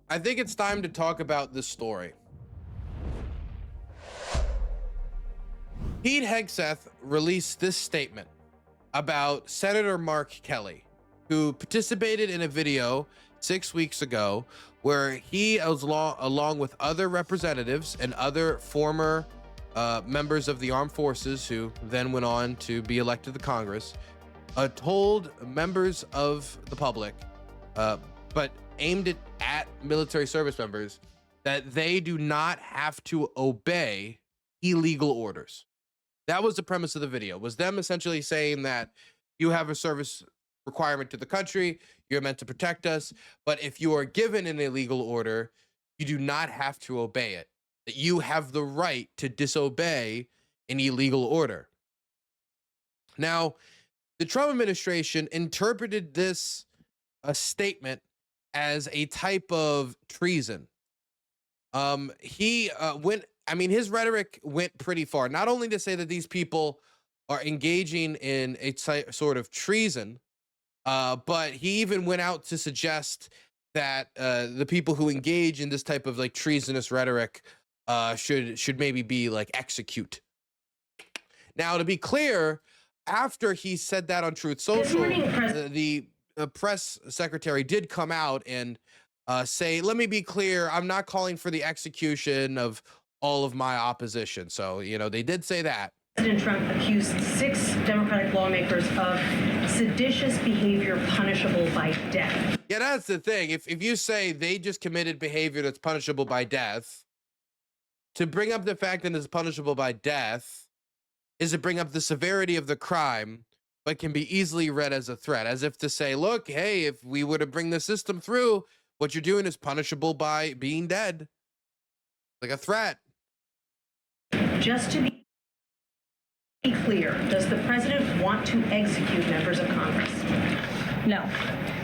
I think it's time to talk about this story. Pete Hegseth released this statement about Senator Mark Kelly, who participated in a video 6 weeks ago where he, along with other representatives and other former members of the armed forces who then went on to be elected to Congress, told members of the public, but aimed it at military service members, that they do not have to obey illegal orders. That was the premise of the video, was them essentially saying that you have a service requirement to the country, you're meant to protect us, but if you are given an illegal order, you do not have to obey it. That you have the right to disobey an illegal order. Now, the Trump administration interpreted this statement as a type of treason. His rhetoric went pretty far. Not only to say that these people are engaging in a sort of treason, but he even went out to suggest that the people who engage in this type of like treasonous rhetoric should maybe be like execute. Now, to be clear, after he said that on Truth Social, the press secretary did come out and say, let me be clear, I'm not calling for the execution of all of my opposition. So, you know, they did say that. President Trump accused 6 Democratic lawmakers of seditious behavior punishable by death. Yeah, that's the thing. If you say they just committed behavior that's punishable by death, to bring up the fact that it's punishable by death is to bring up the severity of the crime, but can be easily read as a threat, as if to say, look, hey, if we were to bring the system through, what you're doing is punishable by being dead. Like a threat. Just to be clear, does the president want to execute members of Congress? No.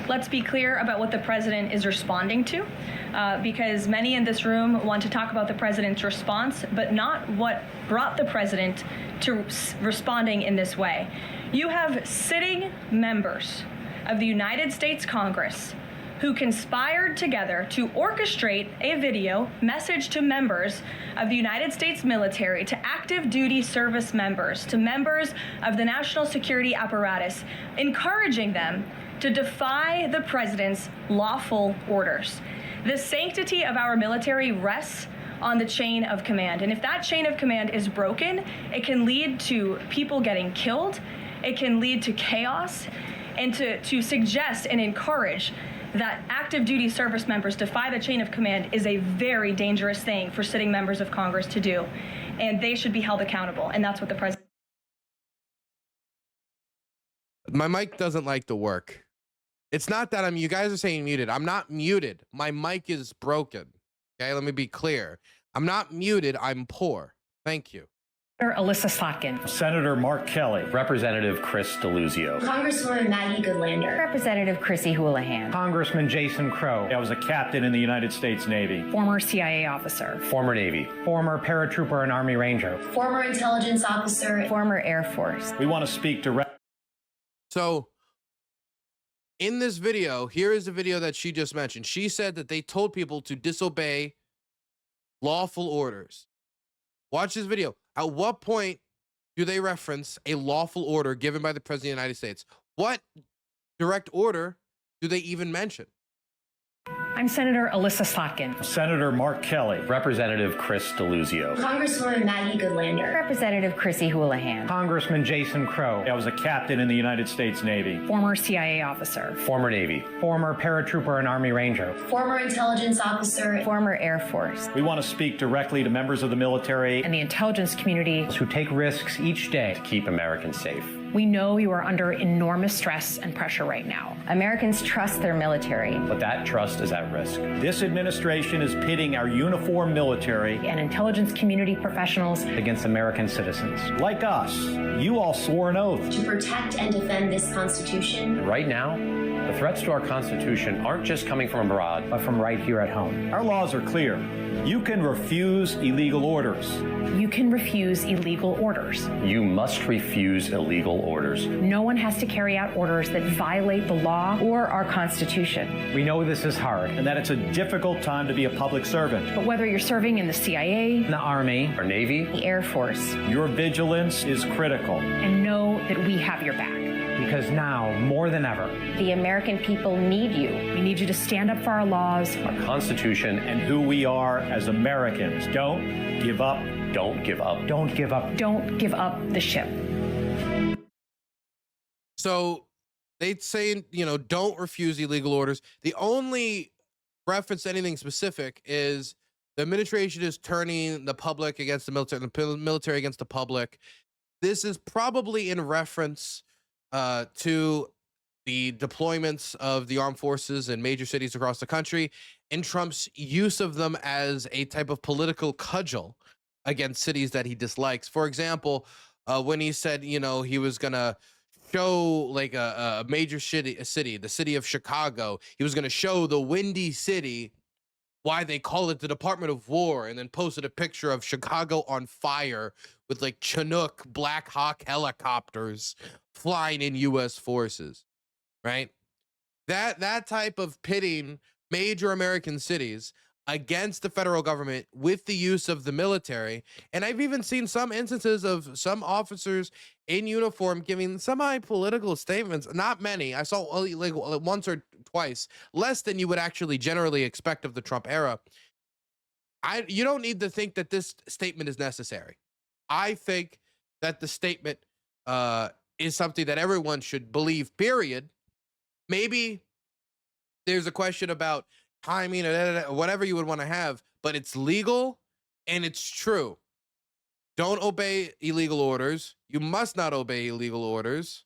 Let's be clear about what the president is responding to, because many in this room want to talk about the president's response, but not what brought the president to responding in this way. You have sitting members of the United States Congress who conspired together to orchestrate a video message to members of the United States military, to active duty service members, to members of the national security apparatus, encouraging them to defy the president's lawful orders. The sanctity of our military rests on the chain of command. And if that chain of command is broken, it can lead to people getting killed, it can lead to chaos, and to suggest and encourage that active duty service members defy the chain of command is a very dangerous thing for sitting members of Congress to do. And they should be held accountable. And that's what the president. My mic doesn't like to work. It's not that you guys are saying muted. I'm not muted. My mic is broken. Okay, let me be clear. I'm not muted. I'm poor. Thank you. Alyssa Slotkin. Senator Mark Kelly. Representative Chris Deluzio. Congresswoman Maggie Goodlander. Representative Chrissy Houlihan. Congressman Jason Crow. I was a captain in the United States Navy. Former CIA officer. Former Navy. Former paratrooper and Army Ranger. Former intelligence officer. Former Air Force. We want to speak directly. So, in this video, here is the video that she just mentioned. She said that they told people to disobey lawful orders. Watch this video. At what point do they reference a lawful order given by the President of the United States? What direct order do they even mention? I'm Senator Alyssa Slotkin. Senator Mark Kelly. Representative Chris Deluzio. Congresswoman Maggie Goodlander. Representative Chrissy Houlihan. Congressman Jason Crow. I was a captain in the United States Navy. Former CIA officer. Former Navy. Former paratrooper and Army Ranger. Former intelligence officer. Former Air Force. We want to speak directly to members of the military and the intelligence community who take risks each day to keep Americans safe. We know you are under enormous stress and pressure right now. Americans trust their military. But that trust is at risk. This administration is pitting our uniformed military and intelligence community professionals against American citizens. Like us, you all swore an oath to protect and defend this Constitution. And right now, The threats to our Constitution aren't just coming from abroad, but from right here at home. Our laws are clear. You can refuse illegal orders. You can refuse illegal orders. You must refuse illegal orders. No one has to carry out orders that violate the law or our Constitution. We know this is hard and that it's a difficult time to be a public servant. But whether you're serving in the CIA, The Army, Our Navy, the Air Force, your vigilance is critical. and know that we have your back. Because now, more than ever, The American people need you. We need you to stand up for our laws. our Constitution, and who we are as Americans. Don't give up. don't give up. Don't give up. Don't give up the ship. So they say, you know, don't refuse illegal orders. The only reference to anything specific is the administration is turning the public against the military against the public. This is probably in reference to the deployments of the armed forces in major cities across the country and Trump's use of them as a type of political cudgel against cities that he dislikes. For example, when he said, you know, he was going to show like a major city, the city of Chicago, he was going to show the Windy City why they call it the Department of War, and then posted a picture of Chicago on fire with like Chinook Black Hawk helicopters flying in U.S. forces, right? That type of pitting major American cities against the federal government with the use of the military. And I've even seen some instances of some officers in uniform giving semi-political statements. Not many. I saw like once or twice, less than you would actually generally expect of the Trump era. You don't need to think that this statement is necessary. I think that the statement is something that everyone should believe, period. Maybe there's a question about timing or whatever you would want to have, but it's legal and it's true. Don't obey illegal orders. You must not obey illegal orders.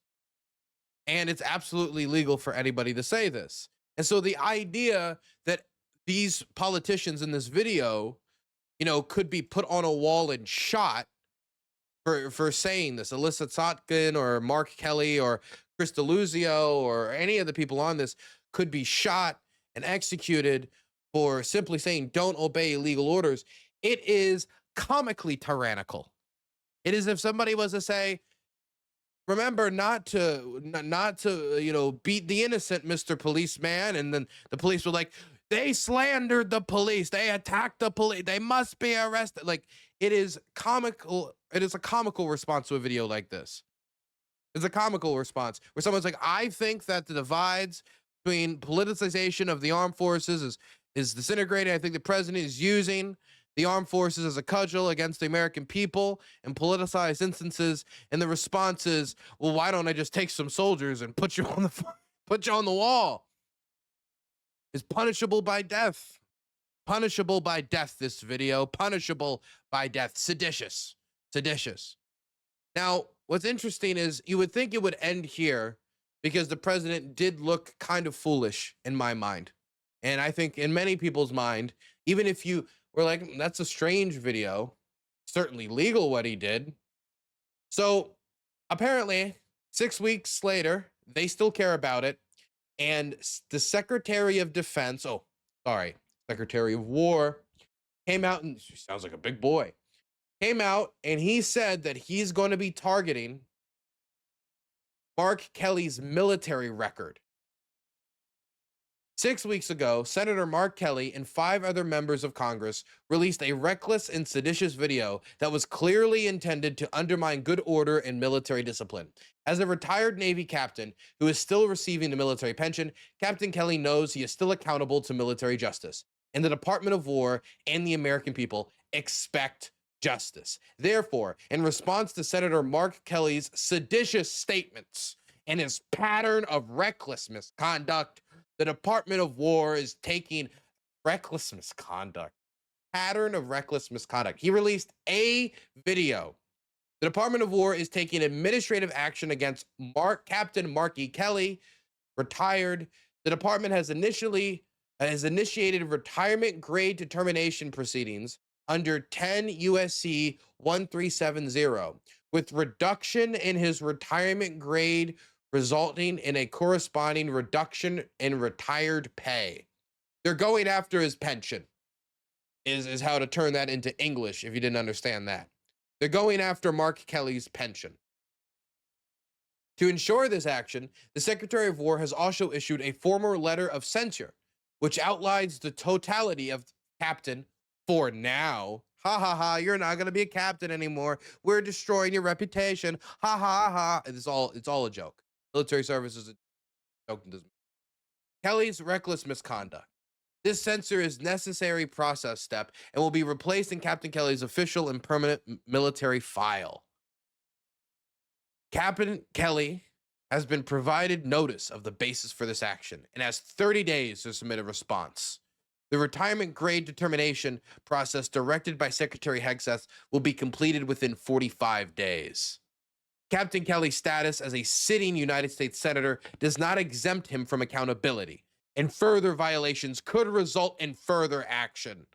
And it's absolutely legal for anybody to say this. And so the idea that these politicians in this video, you know, could be put on a wall and shot for saying this, Alyssa Sotkin or Mark Kelly or Chris DeLuzio or any of the people on this could be shot and executed for simply saying don't obey illegal orders. It is comically tyrannical. It is if somebody was to say, remember not to you know, beat the innocent, Mr. Policeman, and then the police were like, they slandered the police, they attacked the police, they must be arrested. Like, it is comical. It is a comical response to a video like this. It's a comical response where someone's like, I think that the divides between politicization of the armed forces is disintegrating. I think the president is using the armed forces as a cudgel against the American people in politicized instances. And the response is, well, why don't I just take some soldiers and put you on the wall? It's punishable by death. Punishable by death, this video. Punishable by death. Seditious. Seditious. Now, what's interesting is you would think it would end here because the president did look kind of foolish in my mind. And I think in many people's mind, even if you were like, that's a strange video, certainly legal what he did. So apparently 6 weeks later, they still care about it. And the Secretary of Defense, Secretary of War, came out, and he sounds like a big boy, came out and he said that he's going to be targeting Mark Kelly's military record. 6 weeks ago, Senator Mark Kelly and 5 other members of Congress released a reckless and seditious video that was clearly intended to undermine good order and military discipline. As a retired Navy captain who is still receiving a military pension, Captain Kelly knows he is still accountable to military justice, and the Department of War and the American people expect justice. Therefore, in response to Senator Mark Kelly's seditious statements and his pattern of reckless misconduct, the Department of War is taking reckless misconduct, pattern of reckless misconduct. He released a video. The Department of War is taking administrative action against Captain Marky Kelly, retired. The department has initiated retirement grade determination proceedings under 10 USC 1370, with reduction in his retirement grade resulting in a corresponding reduction in retired pay. They're going after his pension, is how to turn that into English if you didn't understand that. They're going after Mark Kelly's pension. To ensure this action, the Secretary of War has also issued a formal letter of censure, which outlines the totality of captain for now. Ha ha ha, you're not going to be a captain anymore. We're destroying your reputation. Ha ha ha. It's all a joke. Military service is a joke. Kelly's reckless misconduct. This censure is a necessary process step and will be replaced in Captain Kelly's official and permanent military file. Captain Kelly has been provided notice of the basis for this action and has 30 days to submit a response. The retirement grade determination process directed by Secretary Hegseth will be completed within 45 days. Captain Kelly's status as a sitting United States Senator does not exempt him from accountability, and further violations could result in further action.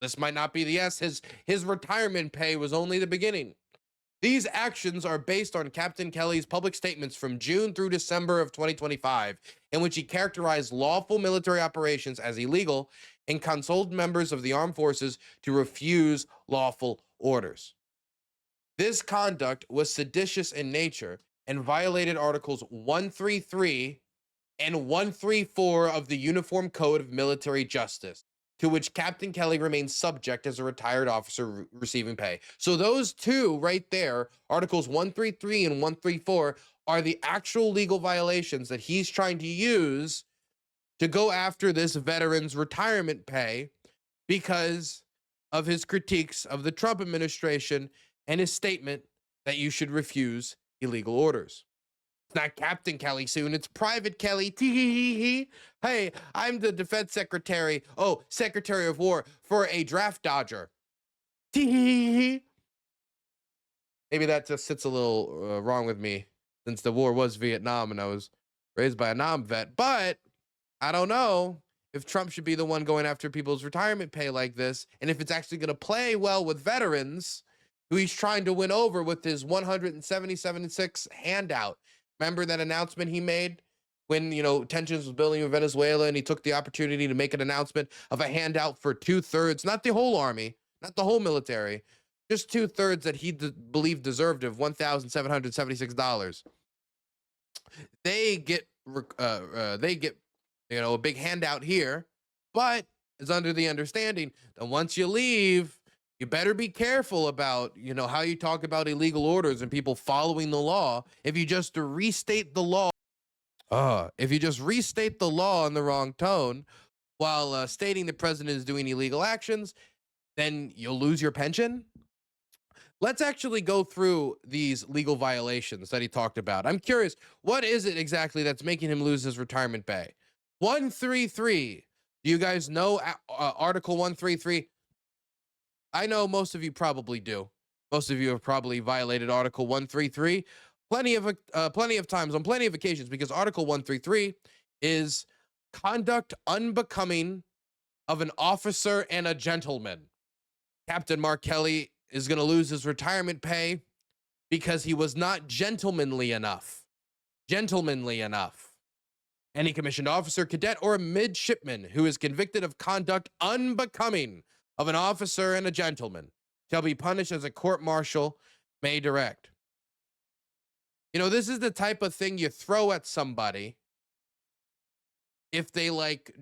This might not be the his retirement pay was only the beginning. These actions are based on Captain Kelly's public statements from June through December of 2025, in which he characterized lawful military operations as illegal and counseled members of the armed forces to refuse lawful orders. This conduct was seditious in nature and violated Articles 133 and 134 of the Uniform Code of Military Justice, to which Captain Kelly remains subject as a retired officer receiving pay. So those two right there, Articles 133 and 134, are the actual legal violations that he's trying to use to go after this veteran's retirement pay because of his critiques of the Trump administration and his statement that you should refuse illegal orders. It's not Captain Kelly soon, it's Private Kelly. Hey, I'm the defense secretary. Oh, Secretary of War for a draft dodger. Maybe that just sits a little wrong with me, since the war was Vietnam and I was raised by a Nam vet. But I don't know if Trump should be the one going after people's retirement pay like this, and if it's actually going to play well with veterans who he's trying to win over with his 177.6 handout. Remember that announcement he made when, tensions was building in Venezuela, and he took the opportunity to make an announcement of a handout for 2/3, not the whole army, not the whole military, just 2/3 that he believed deserved of $1,776. They get a big handout here, but it's under the understanding that once you leave, you better be careful about, how you talk about illegal orders and people following the law. If you just restate the law, in the wrong tone while stating the president is doing illegal actions, then you'll lose your pension. Let's actually go through these legal violations that he talked about. I'm curious, what is it exactly that's making him lose his retirement pay? 133. Do you guys know Article 133? I know most of you probably do. Most of you have probably violated Article 133 plenty of times on plenty of occasions, because Article 133 is conduct unbecoming of an officer and a gentleman. Captain Mark Kelly is going to lose his retirement pay because he was not gentlemanly enough. Any commissioned officer, cadet, or midshipman who is convicted of conduct unbecoming of an officer and a gentleman shall be punished as a court-martial may direct. This is the type of thing you throw at somebody if they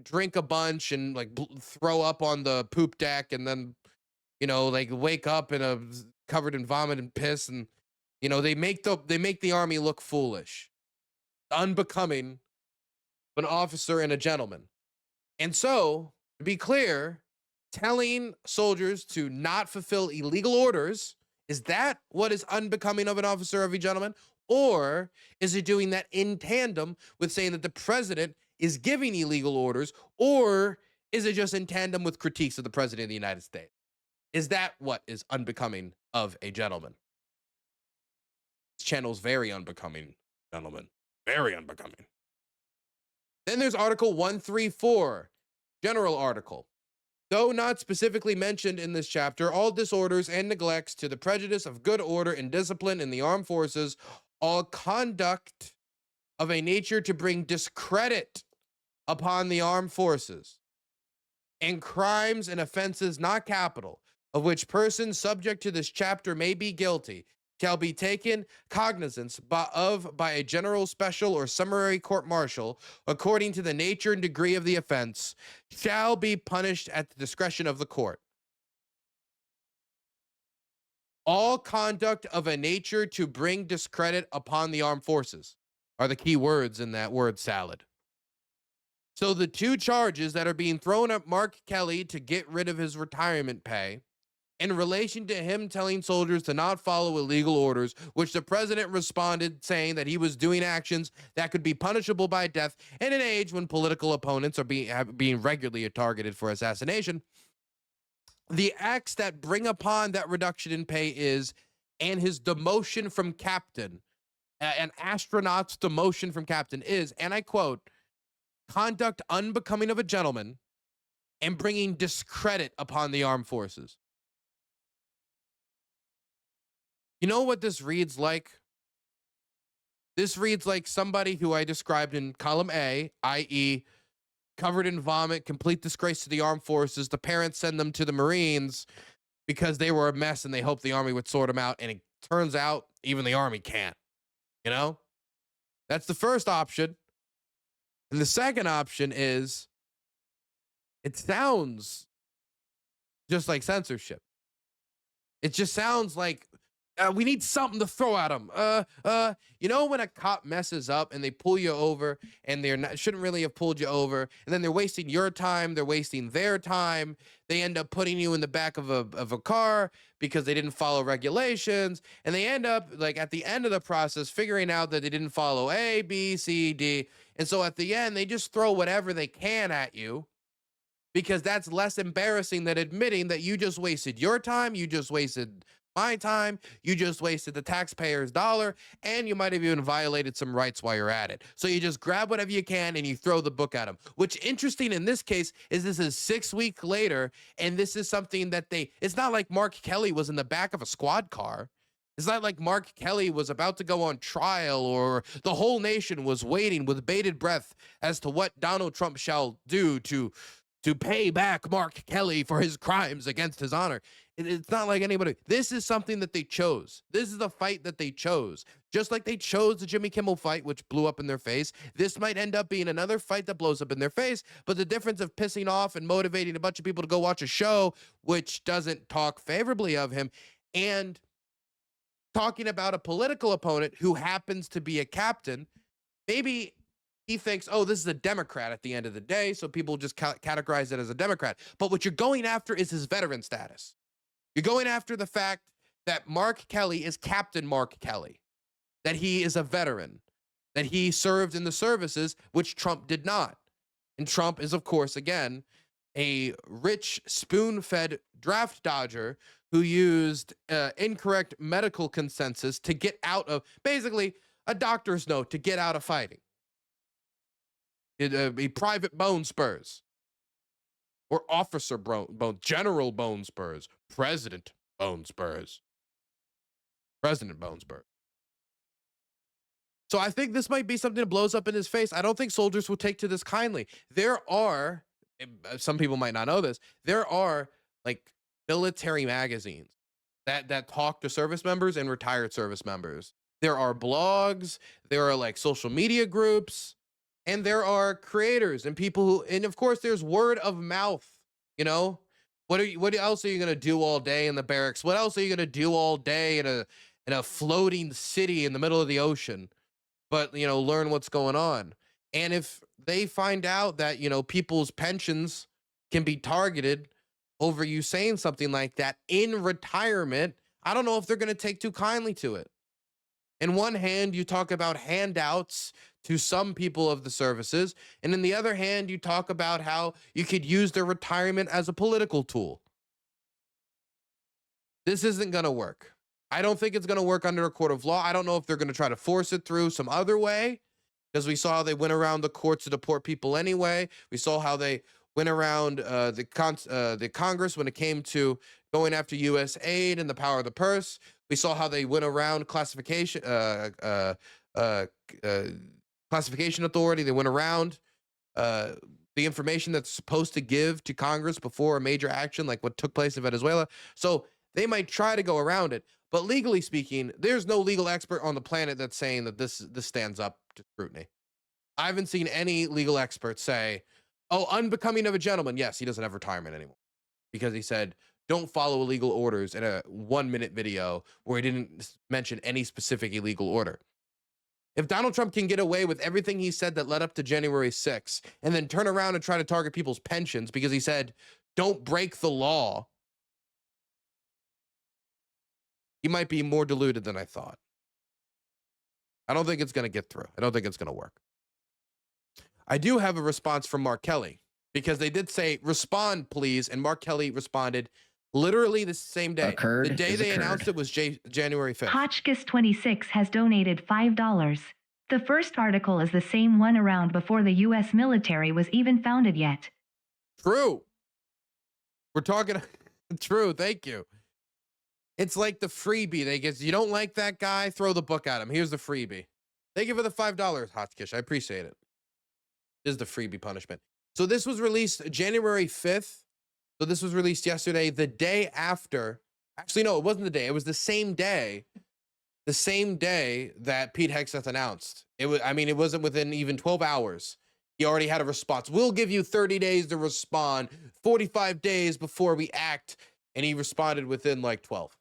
drink a bunch and throw up on the poop deck, and then wake up covered in vomit and piss, and they make the army look foolish, unbecoming of an officer and a gentleman. And so, to be clear, telling soldiers to not fulfill illegal orders, is that what is unbecoming of an officer or a gentleman? Or is it doing that in tandem with saying that the president is giving illegal orders? Or is it just in tandem with critiques of the president of the United States? Is that what is unbecoming of a gentleman? This channel is very unbecoming, gentlemen. Very unbecoming. Then there's Article 134, general article. Though not specifically mentioned in this chapter, all disorders and neglects to the prejudice of good order and discipline in the armed forces, all conduct of a nature to bring discredit upon the armed forces, and crimes and offenses not capital, of which persons subject to this chapter may be guilty, shall be taken cognizance by a general, special, or summary court-martial, according to the nature and degree of the offense, shall be punished at the discretion of the court. All conduct of a nature to bring discredit upon the armed forces are the key words in that word salad. So the two charges that are being thrown at Mark Kelly to get rid of his retirement pay in relation to him telling soldiers to not follow illegal orders, which the president responded saying that he was doing actions that could be punishable by death in an age when political opponents are being regularly targeted for assassination. The acts that bring upon that reduction in pay and his demotion from captain, an astronaut's demotion from captain is, and I quote, conduct unbecoming of a gentleman and bringing discredit upon the armed forces. You know what this reads like? This reads like somebody who I described in column A, i.e., covered in vomit, complete disgrace to the armed forces. The parents send them to the Marines because they were a mess and they hoped the Army would sort them out. And it turns out even the Army can't. You know? That's the first option. And the second option is it sounds just like censorship. It just sounds like we need something to throw at them. You know when a cop messes up and they pull you over and shouldn't really have pulled you over, and then they're wasting your time, they're wasting their time. They end up putting you in the back of a car because they didn't follow regulations, and they end up like at the end of the process figuring out that they didn't follow A, B, C, D, and so at the end they just throw whatever they can at you because that's less embarrassing than admitting that you just wasted your time, you just wasted my time, you just wasted the taxpayer's dollar, and you might have even violated some rights while you're at it. So you just grab whatever you can and you throw the book at them. Which, interesting in this case, is this is 6 weeks later, and this is something that it's not like Mark Kelly was in the back of a squad car. It's not like Mark Kelly was about to go on trial, or the whole nation was waiting with bated breath as to what Donald Trump shall do to pay back Mark Kelly for his crimes against his honor. It's not like anybody. This is something that they chose. This is the fight that they chose. Just like they chose the Jimmy Kimmel fight, which blew up in their face. This might end up being another fight that blows up in their face. But the difference of pissing off and motivating a bunch of people to go watch a show, which doesn't talk favorably of him, and talking about a political opponent who happens to be a captain, maybe he thinks, oh, this is a Democrat at the end of the day, so people just categorize it as a Democrat. But what you're going after is his veteran status. You're going after the fact that Mark Kelly is Captain Mark Kelly, that he is a veteran, that he served in the services, which Trump did not. And Trump is, of course, again, a rich, spoon-fed draft dodger who used incorrect medical consensus to get out of, basically, a doctor's note to get out of fighting. A private bone spurs. Or officer bone, general bone spurs, president bone spurs. President bone spurs. So I think this might be something that blows up in his face. I don't think soldiers will take to this kindly. There are, some people might not know this, there are like military magazines that talk to service members and retired service members. There are blogs, there are like social media groups, and there are creators and people who, and of course there's word of mouth, you know? What else are you going to do all day in the barracks? What else are you going to do all day in a floating city in the middle of the ocean? But, you know, learn what's going on. And if they find out that, you know, people's pensions can be targeted over you saying something like that in retirement, I don't know if they're going to take too kindly to it. In one hand, you talk about handouts to some people of the services, and in the other hand, you talk about how you could use their retirement as a political tool. This isn't going to work. I don't think it's going to work under a court of law. I don't know if they're going to try to force it through some other way, because we saw how they went around the courts to deport people anyway. We saw how they went around the Congress when it came to going after U.S. aid and the power of the purse. We saw how they went around classification, Classification Authority. They went around the information that's supposed to give to Congress before a major action, like what took place in Venezuela. So they might try to go around it, but legally speaking, there's no legal expert on the planet that's saying that this stands up to scrutiny. I haven't seen any legal expert say, "Oh, unbecoming of a gentleman." Yes, he doesn't have retirement anymore because he said, "Don't follow illegal orders" in a 1-minute video where he didn't mention any specific illegal order. If Donald Trump can get away with everything he said that led up to January 6th and then turn around and try to target people's pensions because he said, "Don't break the law," he might be more deluded than I thought. I don't think it's going to get through. I don't think it's going to work. I do have a response from Mark Kelly because they did say, "Respond, please." And Mark Kelly responded literally the same day. The day they announced it was January 5th. Hotchkiss26 has donated $5. The first article is the same one around before the U.S. military was even founded yet. True. We're talking true. Thank you. It's like the freebie. They get, you don't like that guy, throw the book at him. Here's the freebie. Thank you for the $5, Hotchkiss. I appreciate it. This is the freebie punishment. So this was released January 5th. So this was released yesterday, the day after. Actually, no, it wasn't the day. It was the same day. The same day that Pete Hegseth announced. It was, I mean, it wasn't within even 12 hours. He already had a response. "We'll give you 30 days to respond, 45 days before we act." And he responded within like 12.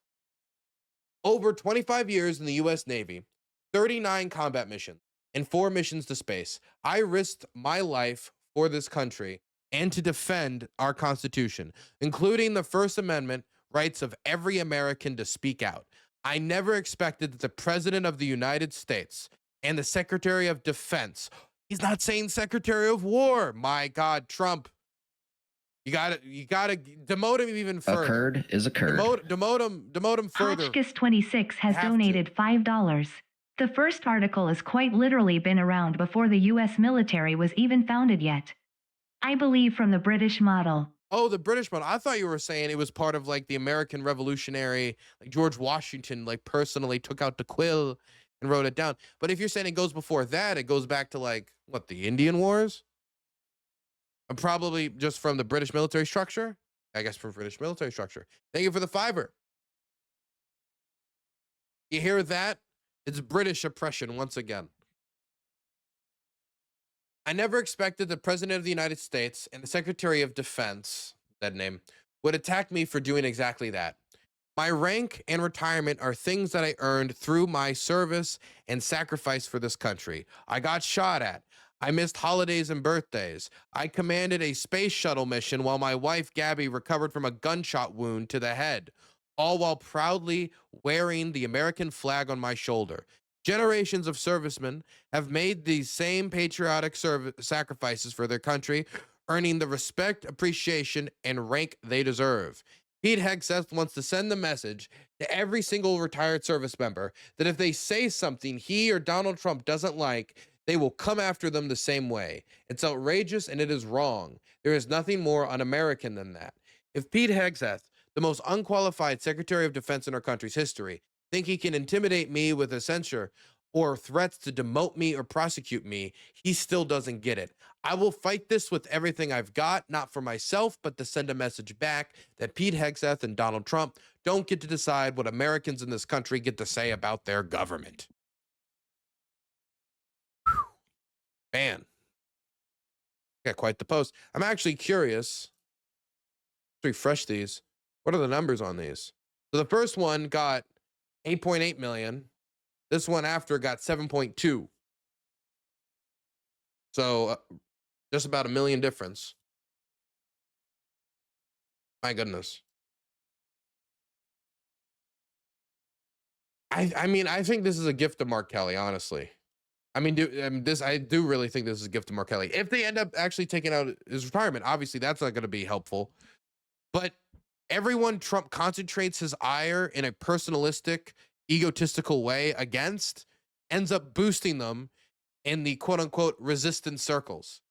Over 25 years in the U.S. Navy, 39 combat missions, and 4 missions to space, I risked my life for this country and to defend our Constitution, including the First Amendment rights of every American to speak out. I never expected that the President of the United States and the Secretary of Defense, he's not saying Secretary of War, my God, Trump, you gotta demote him even further. Occurred is occurred. Demote him further. Hotchkiss26 has donated $5. The first article has quite literally been around before the U.S. military was even founded yet. I believe from the British model. Oh, the British model. I thought you were saying it was part of like the American Revolutionary, like George Washington, like personally took out the quill and wrote it down. But if you're saying it goes before that, it goes back to like, what, the Indian Wars? Probably just from the British military structure. I guess from British military structure. Thank you for the $5. You hear that? It's British oppression once again. I never expected the President of the United States and the Secretary of Defense, that name, would attack me for doing exactly that. My rank and retirement are things that I earned through my service and sacrifice for this country. I got shot at. I missed holidays and birthdays. I commanded a space shuttle mission while my wife, Gabby, recovered from a gunshot wound to the head, all while proudly wearing the American flag on my shoulder. Generations of servicemen have made these same patriotic sacrifices for their country, earning the respect, appreciation, and rank they deserve. Pete Hegseth wants to send the message to every single retired service member that if they say something he or Donald Trump doesn't like, they will come after them the same way. It's outrageous and it is wrong. There is nothing more un-American than that. If Pete Hegseth, the most unqualified Secretary of Defense in our country's history, think he can intimidate me with a censure or threats to demote me or prosecute me, he still doesn't get it. I will fight this with everything I've got, not for myself, but to send a message back that Pete Hegseth and Donald Trump don't get to decide what Americans in this country get to say about their government. Whew. Man, got quite the post. I'm actually curious. Let's refresh these. What are the numbers on these? So the first one got 8.8 million. This one after got 7.2. So just about a million difference. My goodness. I mean, I think this is a gift to Mark Kelly, honestly. I do really think this is a gift to Mark Kelly. If they end up actually taking out his retirement, obviously that's not going to be helpful. But everyone Trump concentrates his ire in a personalistic, egotistical way against ends up boosting them in the quote-unquote resistance circles.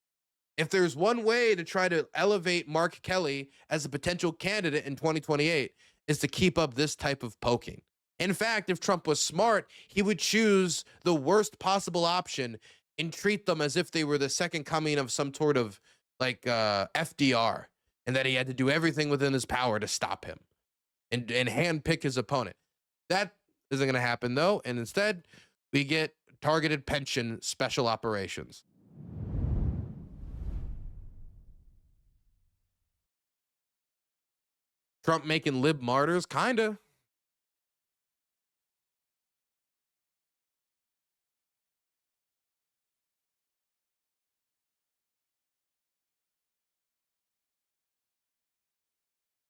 If there's one way to try to elevate Mark Kelly as a potential candidate in 2028 is to keep up this type of poking. In fact, if Trump was smart, he would choose the worst possible option and treat them as if they were the second coming of some sort of like FDR, and that he had to do everything within his power to stop him and handpick his opponent. That isn't going to happen, though, and instead we get targeted pension special operations. Trump making lib martyrs? Kinda.